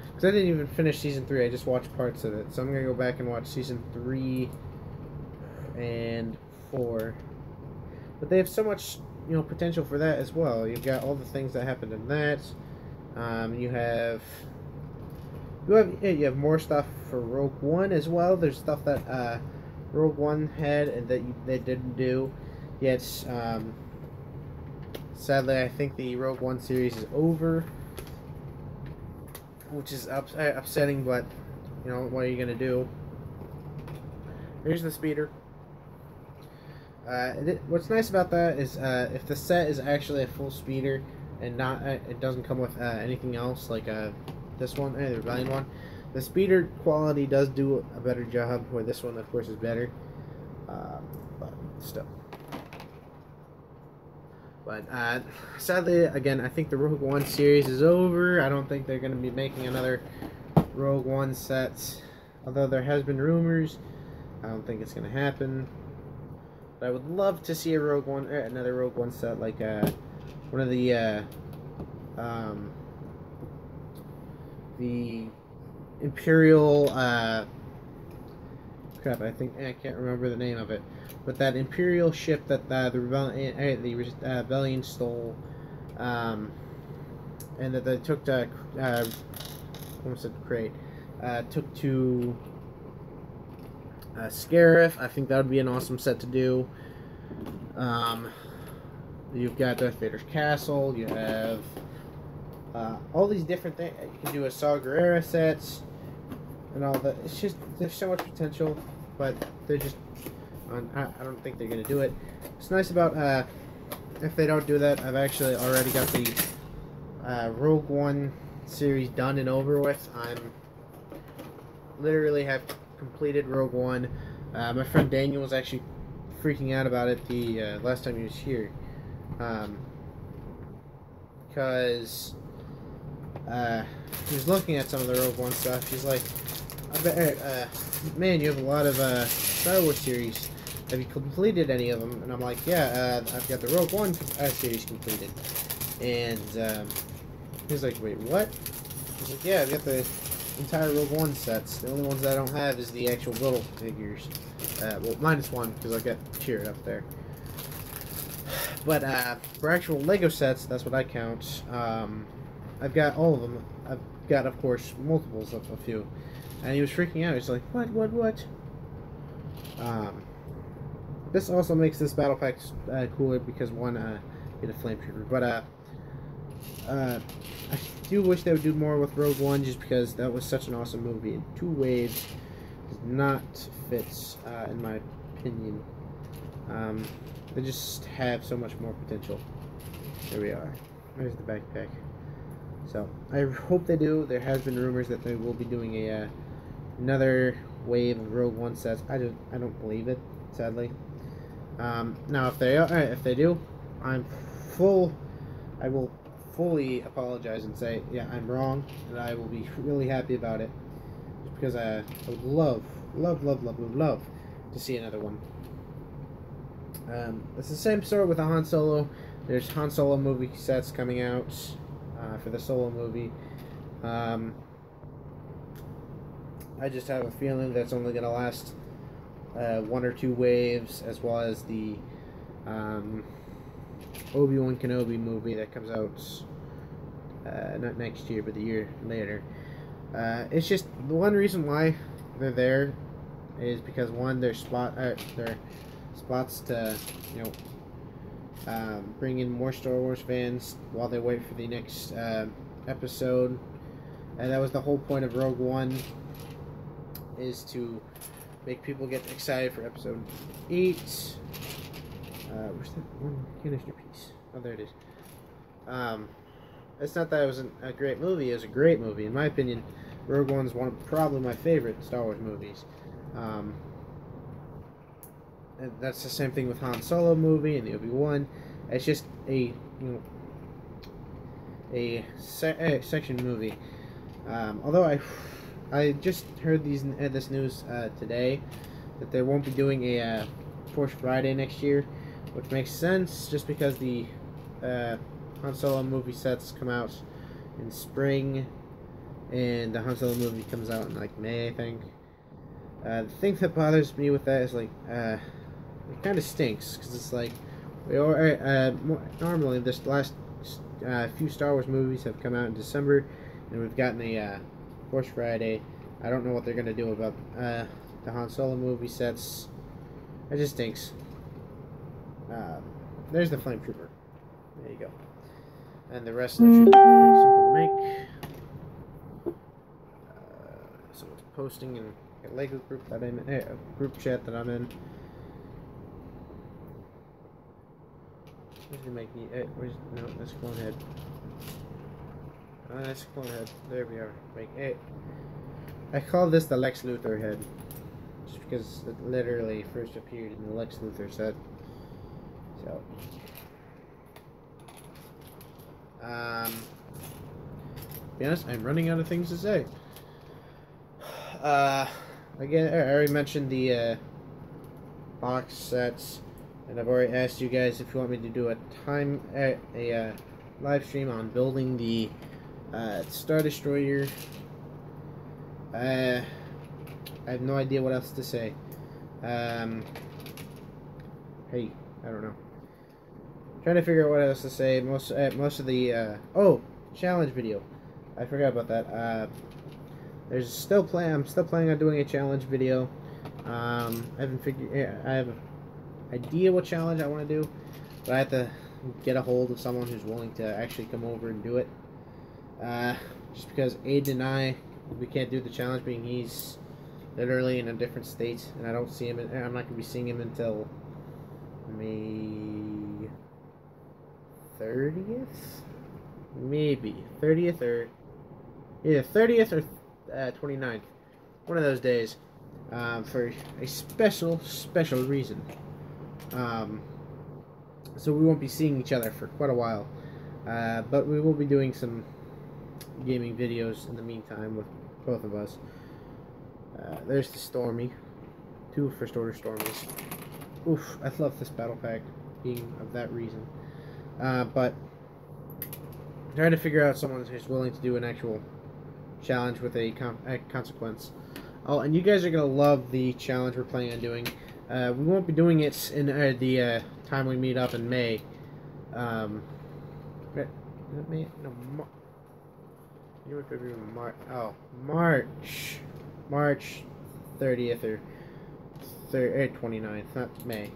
because I didn't even finish season 3. I just watched parts of it, so I'm gonna go back and watch season 3 and 4. But they have so much, potential for that as well. You've got all the things that happened in that. You have more stuff for Rogue One as well. There's stuff that Rogue One had and that they didn't do. Yet, sadly, I think the Rogue One series is over, which is upsetting. But what are you gonna do? Here's the speeder. What's nice about that is if the set is actually a full speeder and not it doesn't come with anything else like this one, the Rebellion one, the speeder quality does do a better job, where this one of course is better, but still. But sadly, again, I think the Rogue One series is over. I don't think they're going to be making another Rogue One set, although there has been rumors. I don't think it's going to happen. I would love to see another Rogue One set, like one of the Imperial crap. I can't remember the name of it, but that Imperial ship that the Rebellion stole, and that they took to almost said crate, took to Scarif. I think that would be an awesome set to do. You've got Darth Vader's castle. You have all these different things. You can do a Saw Gerrera sets and all that. It's just, there's so much potential, but they're just I don't think they're gonna do it. It's nice about if they don't do that, I've actually already got the Rogue One series done and over with. I'm literally have completed Rogue One. My friend Daniel was actually freaking out about it the last time he was here, because he was looking at some of the Rogue One stuff. He's like, I bet, man, you have a lot of Star Wars series. Have you completed any of them? And I'm like, yeah, I've got the Rogue One series completed. And he's like, wait, what? I was like, yeah, I've got the entire Rogue One sets. The only ones that I don't have is the actual little figures. Well, minus one, because I've got Cheered up there. But for actual Lego sets, that's what I count. I've got all of them. I've got, of course, multiples of a few. And he was freaking out. He's like, what? This also makes this battle pack cooler because one, get a flame trooper. But I do wish they would do more with Rogue One, just because that was such an awesome movie. And 2 waves does not fit, in my opinion. They just have so much more potential. There we are. There's the backpack. So I hope they do. There has been rumors that they will be doing a another wave of Rogue One sets. I don't believe it, sadly. Now if they do, I will fully apologize and say, yeah, I'm wrong, and I will be really happy about it, just because I would love to see another one. It's the same story with the Han Solo. There's Han Solo movie sets coming out for the Solo movie. I just have a feeling that's only going to last 1 or 2 waves, as well as the Obi-Wan Kenobi movie that comes out not next year, but the year later. It's just the one reason why they're there is because, one, their spots to bring in more Star Wars fans while they wait for the next episode, and that was the whole point of Rogue One, is to make people get excited for episode 8. Where's that one canister piece? Oh, there it is. It's not that it wasn't a great movie. It was a great movie. In my opinion, Rogue One's probably my favorite Star Wars movies. And that's the same thing with Han Solo movie and the Obi-Wan. It's just a section movie. Although I just heard this news today that they won't be doing a Force Friday next year, which makes sense just because the Han Solo movie sets come out in spring, and the Han Solo movie comes out in like May, I think. The thing that bothers me with that is like it kind of stinks because it's like normally this last few Star Wars movies have come out in December, and we've gotten a Force Friday. I don't know what they're gonna do about the Han Solo movie sets. It just stinks. There's the Flame Trooper. There you go. And the rest of the troopers are pretty simple to make. So it's posting in a Lego group that I'm in, a group chat that I'm in. Where's gonna make me? No, that's Clone Head. That's Clone Head. There we are. I call this the Lex Luthor head, just because it literally first appeared in the Lex Luthor set. So, to be honest, I'm running out of things to say. Again, I already mentioned the box sets, and I've already asked you guys if you want me to do a live stream on building the Star Destroyer. I have no idea what else to say. Hey, I don't know. Trying to figure out what else to say. Most of the challenge video. I forgot about that. I'm still planning on doing a challenge video. I haven't figured. I have an idea what challenge I want to do, but I have to get a hold of someone who's willing to actually come over and do it. Just because Aiden and I, we can't do the challenge, being he's literally in a different state, and I don't see him. I'm not gonna be seeing him until May 30th, maybe 30th or either 30th or 29th, one of those days, for a special reason. So we won't be seeing each other for quite a while, but we will be doing some gaming videos in the meantime with both of us. There's the Stormy, 2 First Order Stormies. Oof, I love this battle pack, being of that reason. But trying to figure out someone who's willing to do an actual challenge with a consequence. Oh, and you guys are gonna love the challenge we're planning on doing. We won't be doing it in the time we meet up in May. May? No, March 30th or 29th, not May.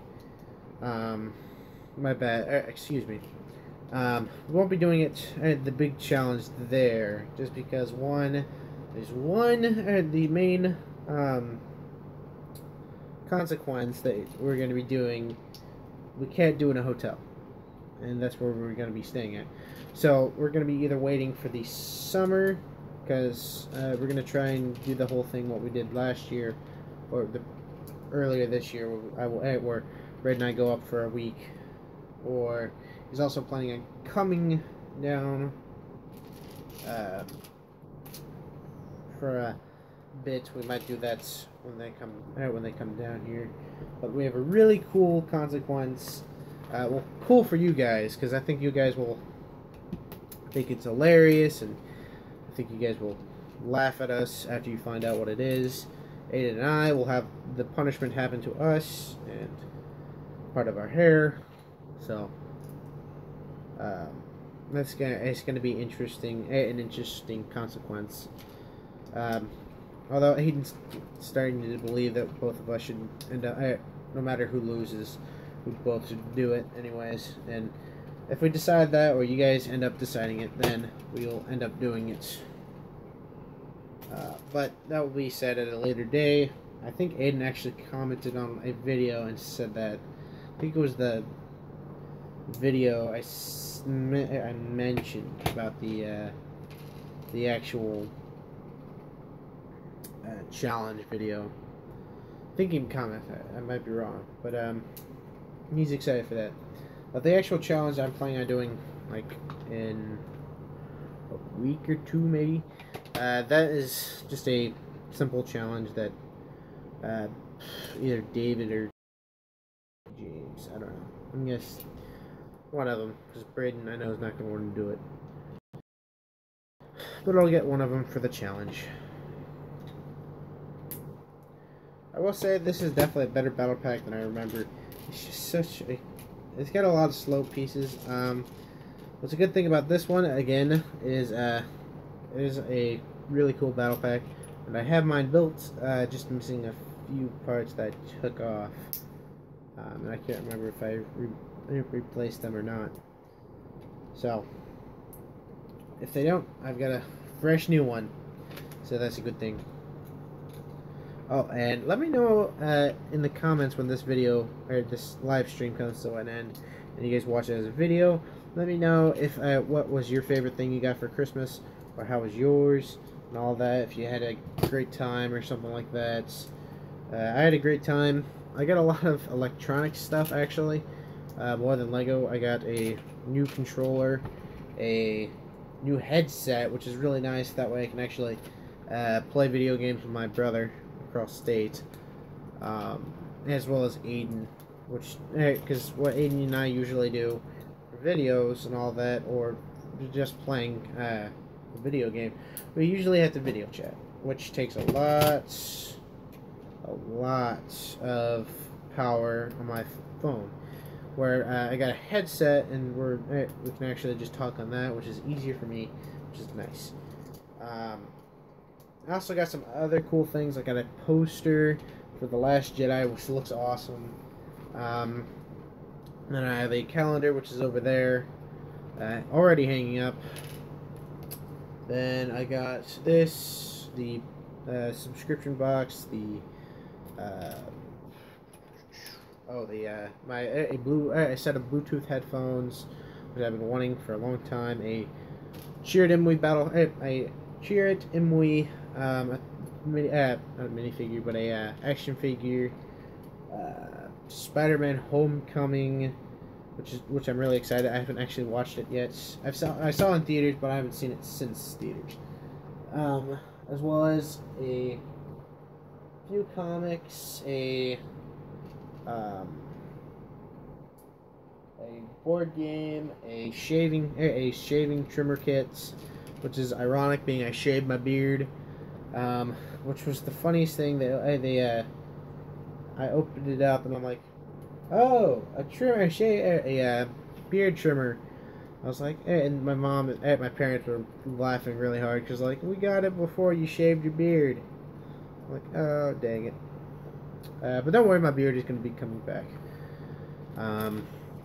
My bad. Excuse me. We won't be doing it at the big challenge there, just because the main consequence that we're going to be doing, we can't do in a hotel, and that's where we're going to be staying at. So we're going to be either waiting for the summer, because we're going to try and do the whole thing what we did last year, or earlier this year, where Red and I go up for a week, or he's also planning on coming down for a bit. We might do that when they come down here. But we have a really cool consequence. Well, cool for you guys, because I think you guys will think it's hilarious, and I think you guys will laugh at us after you find out what it is. Aiden and I will have the punishment happen to us and part of our hair. So it's gonna be interesting, an interesting consequence. Although Aiden's starting to believe that both of us should end up, no matter who loses, we both should do it anyways. And if we decide that, or you guys end up deciding it, then we'll end up doing it. But that will be said at a later day. I think Aiden actually commented on a video and said that, I think it was the video I mentioned about the actual challenge video. I think he commented. I might be wrong, but he's excited for that. But the actual challenge I'm planning on doing, like in a week or two, maybe. That is just a simple challenge that either David or James, I don't know, Yes, one of them, because Braden I know is not going to want to do it. But I'll get one of them for the challenge. I will say this is definitely a better battle pack than I remember. It's just such a... It's got a lot of slow pieces. What's a good thing about this one, again, is it is a really cool battle pack. And I have mine built, just missing a few parts that I took off. And I can't remember if I replaced them or not. So, if they don't, I've got a fresh new one. So that's a good thing. Oh, and let me know in the comments when this video, or this live stream comes to an end, and you guys watch it as a video. Let me know if what was your favorite thing you got for Christmas, or how was yours, and all that, if you had a great time or something like that. I had a great time. I got a lot of electronic stuff, actually, more than Lego. I got a new controller, a new headset, which is really nice. That way I can actually play video games with my brother across state, as well as Aiden, which, because what Aiden and I usually do for videos and all that, or just playing a video game, we usually have to video chat, which takes a lot of power on my phone. Where I got a headset, and we can actually just talk on that, which is easier for me, which is nice. I also got some other cool things. I got a poster for The Last Jedi, which looks awesome. Then I have a calendar, which is over there, already hanging up. Then I got this, the subscription box, a set of Bluetooth headphones, which I've been wanting for a long time. A Chirrut Imwe, not a minifigure, but a action figure. Spider-Man Homecoming, which I'm really excited. I haven't actually watched it yet. I saw it in theaters, but I haven't seen it since theaters. As well as a few comics, a board game, a shaving trimmer kit, which is ironic, being I shaved my beard, which was the funniest thing. I opened it up and I'm like, oh, a beard trimmer. I was like, and my mom and my parents were laughing really hard because, like, we got it before you shaved your beard. I'm like, oh, dang it. But don't worry, my beard is going to be coming back.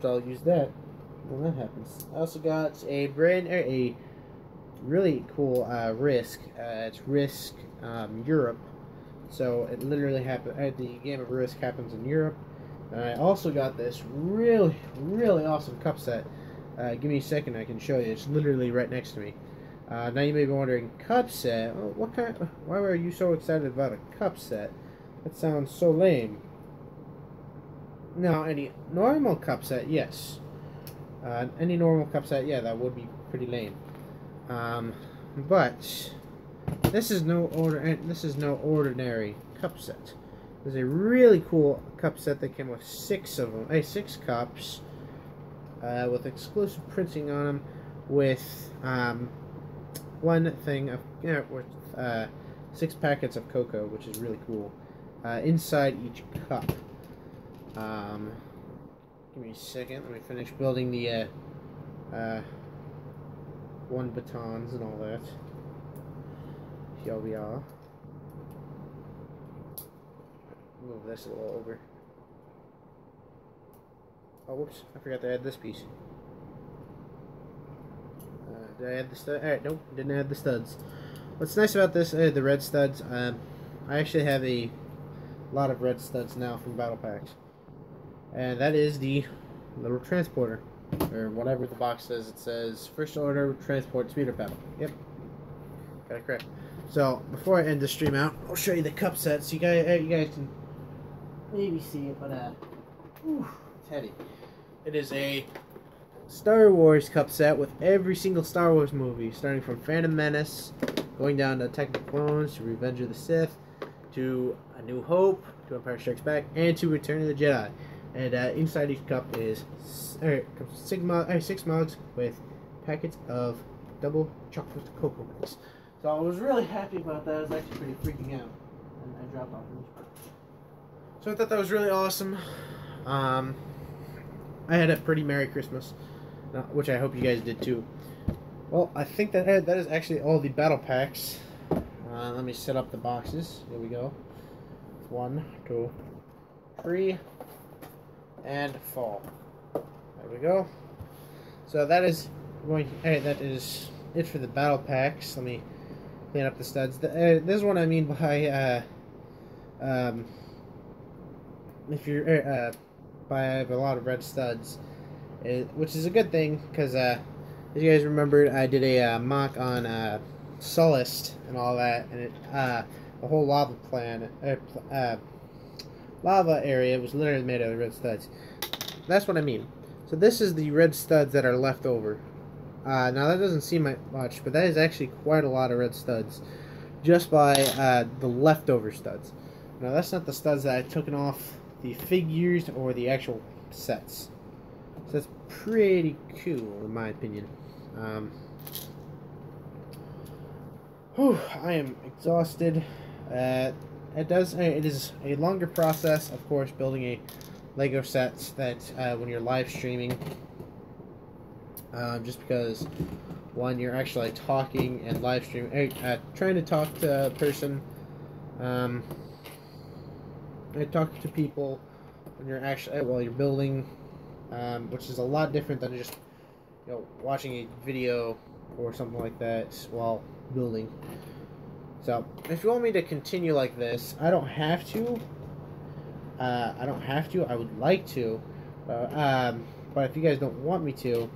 So I'll use that when that happens. I also got a really cool Risk. It's Risk Europe. So it literally happened. The game of Risk happens in Europe. And I also got this really awesome cup set. Give me a second, I can show you. It's literally right next to me. Now you may be wondering, cup set? Why were you so excited about a cup set? That sounds so lame. Now, any normal cup set, yes. Any normal cup set, yeah, that would be pretty lame. But this is no ordinary cup set. There's a really cool cup set that came with 6 of them. 6 cups with exclusive printing on them, with one thing of with 6 packets of cocoa, which is really cool. Inside each cup. Give me a second. Let me finish building the one batons and all that. Here we are. Move this a little over. Oh, whoops! I forgot to add this piece. Did I add the stud? Alright, nope, didn't add the studs. What's nice about this, the red studs, I actually have a lot of red studs now from Battle Packs. And that is the little transporter, or whatever the box says. It says First Order Transport Speeder Battle. Yep, got it correct. So before I end the stream out, I'll show you the cup set so you guys can maybe see it, but it's heavy. It is a Star Wars cup set with every single Star Wars movie, starting from Phantom Menace, going down to Attack of the Clones, to Revenge of the Sith, to A New Hope, to Empire Strikes Back, and to Return of the Jedi. And inside each cup is six mugs with packets of double chocolate cocoa mix. So I was really happy about that. I was actually pretty freaking out, and I dropped off each part. So I thought that was really awesome. I had a pretty Merry Christmas, which I hope you guys did too. Well, I think that is actually all the battle packs. Let me set up the boxes. Here we go. 1, 2, 3, and 4. There we go. So that is that is it for the battle packs. Let me clean up the studs. This is what I mean by if you're by a lot of red studs, which is a good thing because as you guys remembered, I did a mock on Sullust and all that, and the whole lava area was literally made out of red studs. That's what I mean. So this is the red studs that are left over. Now that doesn't seem much, but that is actually quite a lot of red studs just by the leftover studs. Now that's not the studs that I took off the figures or the actual sets. So that's pretty cool in my opinion. I am exhausted. It is a longer process, of course, building a Lego set that when you're live streaming. Just because, one, you're actually talking and live streaming, trying to talk to a person. I talk to people when you're actually while you're building, which is a lot different than just watching a video or something like that while building. So if you want me to continue like this, I don't have to. I would like to, but if you guys don't want me to,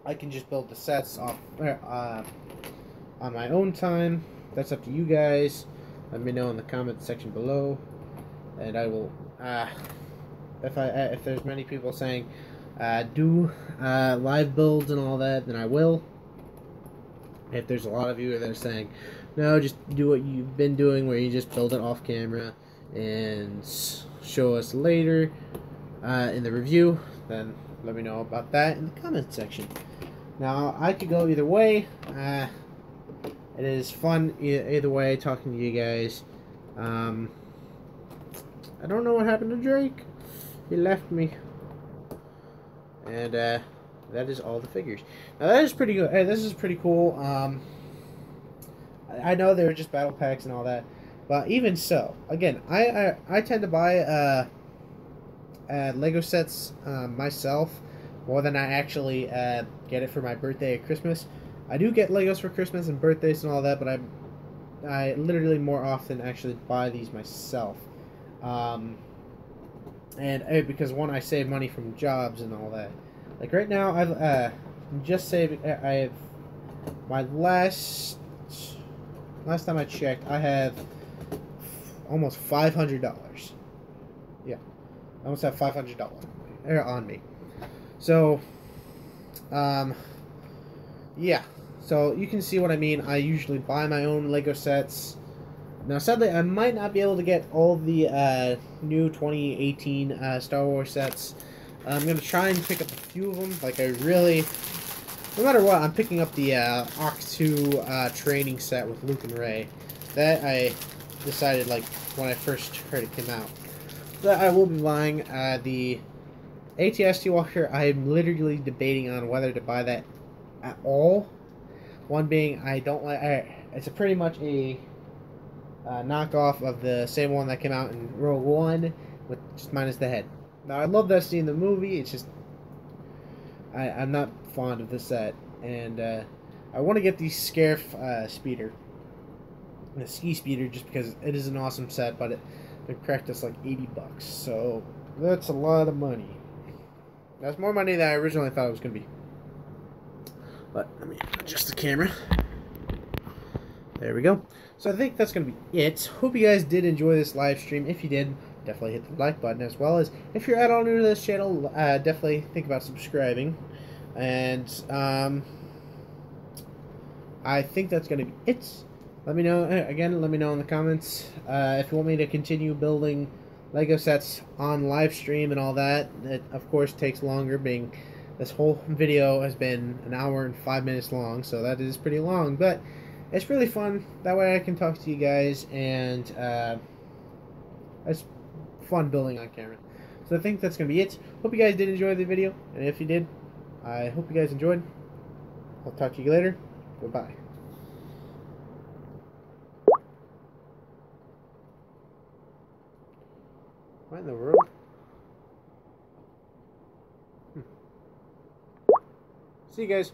I can just build the sets off on my own time. That's up to you guys. Let me know in the comment section below, and I will. If there's many people saying do live builds and all that, then I will. If there's a lot of you that are saying no, just do what you've been doing, where you just build it off camera and show us later in the review, then let me know about that in the comment section. Now I could go either way. It is fun either way talking to you guys. I don't know what happened to Drake. He left me. And that is all the figures. Now that is pretty good. Hey, this is pretty cool. I know they were just battle packs and all that, but even so, again, I tend to buy Lego sets myself more than I actually get it for my birthday or Christmas. I do get Legos for Christmas and birthdays and all that, but I literally more often actually buy these myself. And because one, I save money from jobs and all that. Like right now, I've just saved. I have my last time I checked, I have almost $500. Yeah, I almost have $500 on me. So, yeah. So you can see what I mean. I usually buy my own Lego sets. Now, sadly, I might not be able to get all the new 2018 Star Wars sets. I'm going to try and pick up a few of them. Like, no matter what, I'm picking up the Oct-2 training set with Luke and Rey. That I decided, like, when I first heard it came out. That I will be buying the AT-ST Walker. I'm literally debating on whether to buy that at all. One being, I don't like. It's pretty much a knockoff of the same one that came out in Rogue One, with just minus the head. Now I love that scene in the movie. It's just I'm not fond of the set, and I want to get the Scarif speeder, the ski speeder, just because it is an awesome set. But it cracked us like $80, so that's a lot of money. That's more money than I originally thought it was gonna be. But let me adjust the camera. There we go. So I think that's going to be it. Hope you guys did enjoy this live stream. If you did, definitely hit the like button, as well as if you're at all new to this channel, definitely think about subscribing. And I think that's going to be it. Let me know, again, let me know in the comments if you want me to continue building Lego sets on live stream and all that. It of course takes longer, being this whole video has been an hour and 5 minutes long, so that is pretty long, but it's really fun. That way I can talk to you guys, and it's fun building on camera. So I think that's going to be it. Hope you guys did enjoy the video, and if you did, I hope you guys enjoyed. I'll talk to you later. Goodbye. What in the world? See you guys.